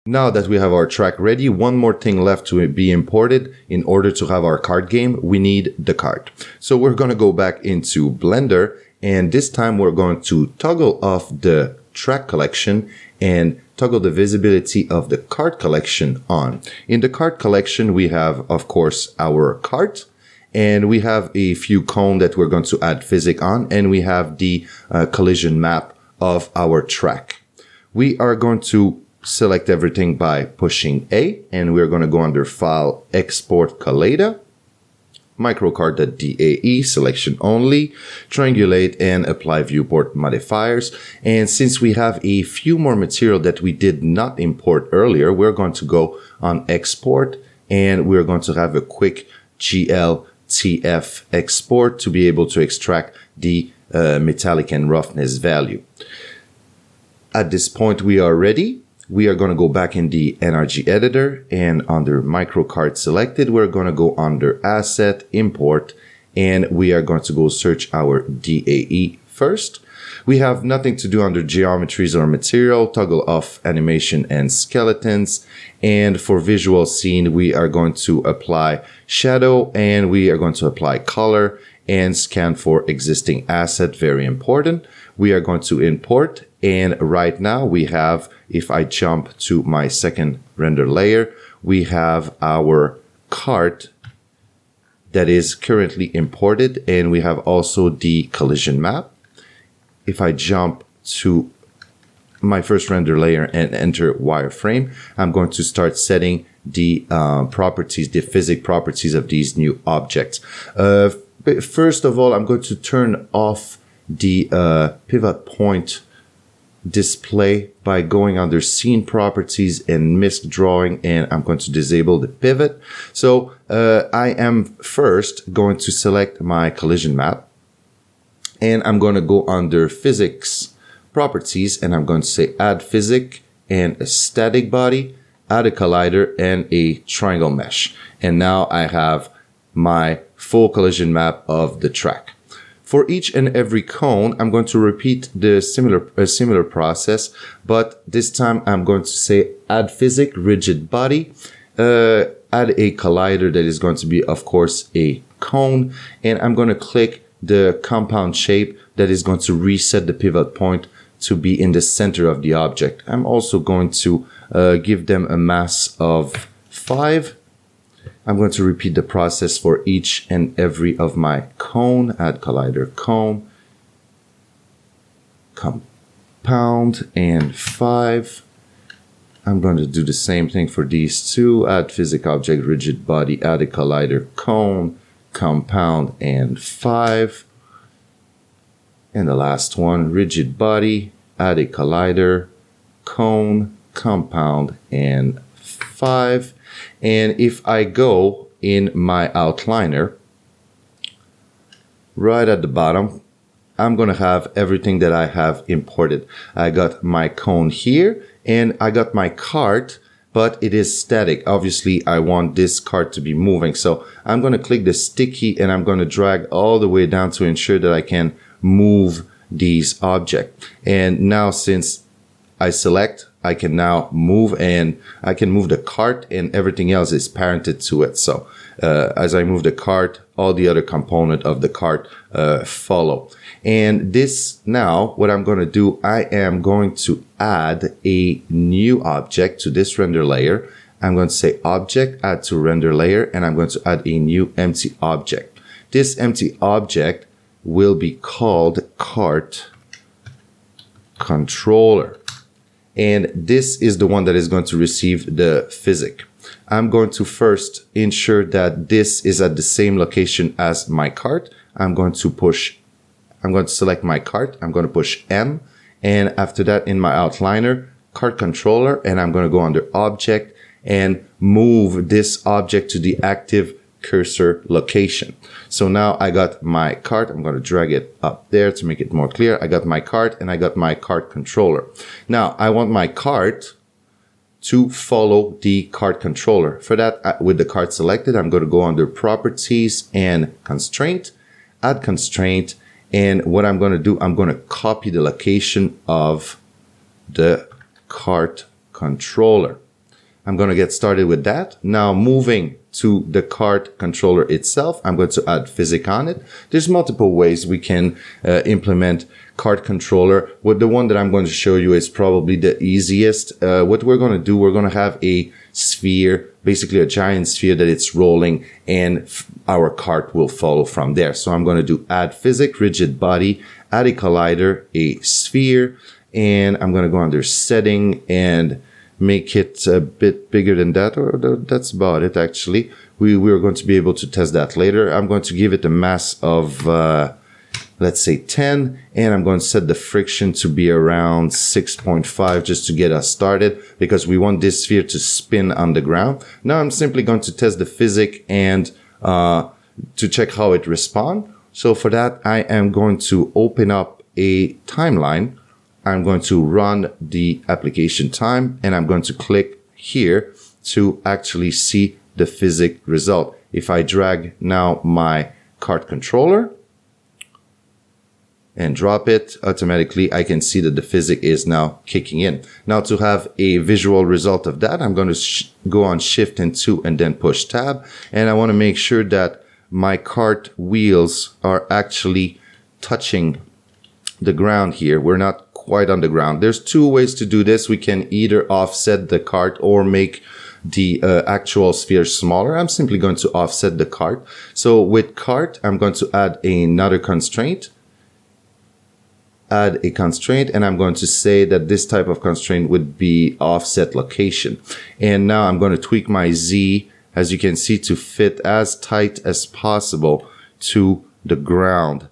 Now that we have our track ready, one more thing left to be imported. In order to have our cart game, we need the cart. So we're going to go back into Blender, and this time we're going to toggle off the track collection and toggle the visibility of the cart collection on. In the cart collection, we have, of course, our cart, and we have a few cones that we're going to add physics on, and we have the collision map of our track. We are going to select everything by pushing A, and we're going to go under File, Export Collada, MicroKart.dae, selection only, triangulate and apply viewport modifiers. And since we have a few more material that we did not import earlier, we're going to go on Export, and we're going to have a quick GLTF export to be able to extract the metallic and roughness value. At this point, we are ready. We are going to go back in the NRG editor, and under MicroKart selected, we're going to go under Asset, Import, and we are going to go search our DAE first. We have nothing to do under geometries or material, toggle off animation and skeletons. And for visual scene, we are going to apply shadow, and we are going to apply color and scan for existing asset, very important. We are going to import, and right now we have, if I jump to my second render layer, we have our cart that is currently imported, and we have also the collision map. If I jump to my first render layer and enter wireframe, I'm going to start setting the properties, the physics properties of these new objects. But first of all, I'm going to turn off the pivot point display by going under scene properties and misc drawing, and I'm going to disable the pivot. So I am first going to select my collision map, and I'm going to go under physics properties, and I'm going to say add physics and a static body, add a collider and a triangle mesh. And now I have my full collision map of the track. For each and every cone, I'm going to repeat the similar process, but this time I'm going to say add physics, rigid body, add a collider that is going to be, of course, a cone, and I'm going to click the compound shape that is going to reset the pivot point to be in the center of the object. I'm also going to give them a mass of 5. I'm going to repeat the process for each and every of my cone. Add collider, cone, compound, and 5. I'm going to do the same thing for these two. Add physics object, rigid body, add a collider, cone, compound, and 5. And the last one, rigid body, add a collider, cone, compound, and 5. And if I go in my outliner, right at the bottom, I'm going to have everything that I have imported. I got my cone here, and I got my cart, but it is static. Obviously, I want this cart to be moving. So I'm going to click the stick key, and I'm going to drag all the way down to ensure that I can move these objects. And now since I select, I can now move, and I can move the cart, and everything else is parented to it. So as I move the cart, all the other component of the cart follow. And this now, what I'm going to do, I am going to add a new object to this render layer. I'm going to say object, add to render layer, and I'm going to add a new empty object. This empty object will be called cart controller. And this is the one that is going to receive the physics. I'm going to first ensure that this is at the same location as my cart. I'm going to select my cart. I'm going to push M. And after that, in my outliner, cart controller, and I'm going to go under object and move this object to the active cursor location. So now I got my cart. I'm going to drag it up there to make it more clear. I got my cart, and I got my cart controller. Now I want my cart to follow the cart controller. For that, with the cart selected, I'm going to go under properties and constraint, add constraint. And what I'm going to do, I'm going to copy the location of the cart controller. I'm going to get started with that. Now moving to the kart controller itself, I'm going to add physics on it. There's multiple ways we can implement kart controller. The one that I'm going to show you is probably the easiest. What we're going to do, we're going to have a sphere, basically a giant sphere that it's rolling, and our kart will follow from there. So I'm going to do add physics, rigid body, add a collider, a sphere, and I'm going to go under setting and make it a bit bigger than that, or that's about it actually. We're going to be able to test that later. I'm going to give it a mass of let's say 10, and I'm going to set the friction to be around 6.5 just to get us started, because we want this sphere to spin on the ground. Now I'm simply going to test the physics and to check how it responds. So for that, I am going to open up a timeline. I'm going to run the application time, and I'm going to click here to actually see the physics result. If I drag now my kart controller and drop it, automatically I can see that the physics is now kicking in. Now to have a visual result of that, I'm going to go on Shift and 2 and then push Tab. And I want to make sure that my kart wheels are actually touching the ground here. We're not quite on the ground. There's two ways to do this. We can either offset the kart or make the actual sphere smaller. I'm simply going to offset the kart. So with kart, I'm going to add another constraint. Add a constraint, and I'm going to say that this type of constraint would be offset location. And now I'm going to tweak my Z, as you can see, to fit as tight as possible to the ground.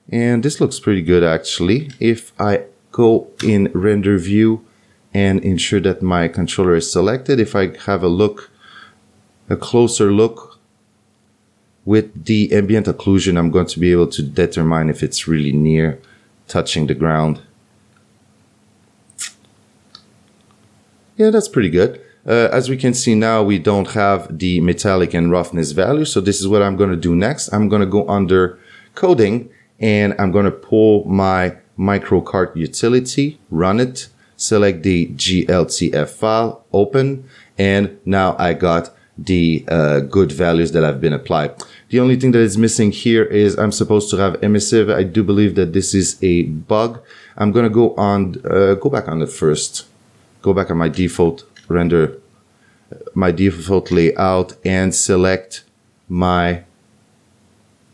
And this looks pretty good actually. If I go in render view and ensure that my controller is selected, if I have a closer look with the ambient occlusion, I'm going to be able to determine if it's really near touching the ground. Yeah, that's pretty good. As we can see now, we don't have the metallic and roughness value. So this is what I'm going to do next. I'm going to go under coding, and I'm going to pull my MicroKart utility, run it, select the GLTF file, open, and now I got the good values that have been applied. The only thing that is missing here is I'm supposed to have emissive. I do believe that this is a bug. I'm going to go back on the first, go back on my default render, my default layout, and select my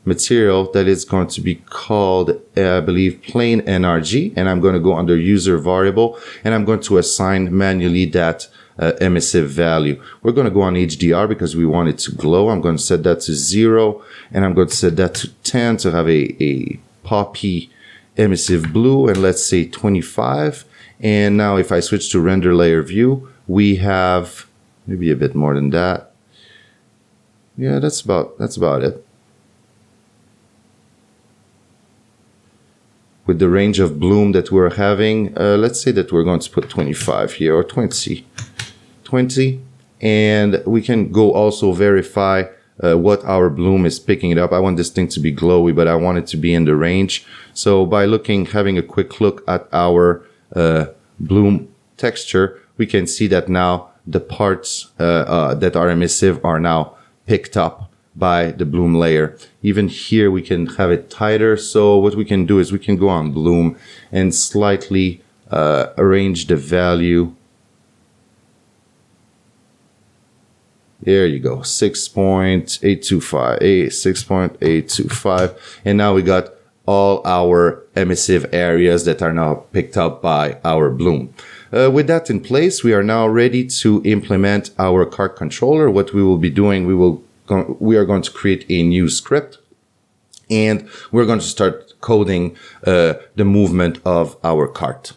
material that is going to be called, I believe, plain NRG, and I'm going to go under user variable, and I'm going to assign manually that emissive value. We're going to go on HDR because we want it to glow. I'm going to set that to 0, and I'm going to set that to 10 to have a poppy emissive blue, and let's say 25. And now if I switch to render layer view, we have maybe a bit more than that. Yeah, that's about it. With the range of bloom that we're having, let's say that we're going to put 25 here, or 20, and we can go also verify what our bloom is picking it up. I want this thing to be glowy, but I want it to be in the range. So by having a quick look at our bloom texture, we can see that now the parts that are emissive are now picked up by the bloom layer. Even here we can have it tighter. So what we can do is we can go on bloom and slightly arrange the value. There you go, 6.825, and now we got all our emissive areas that are now picked up by our bloom. With that in place, we are now ready to implement our kart controller. What we will be doing, we are going to create a new script, and we're going to start coding the movement of our kart.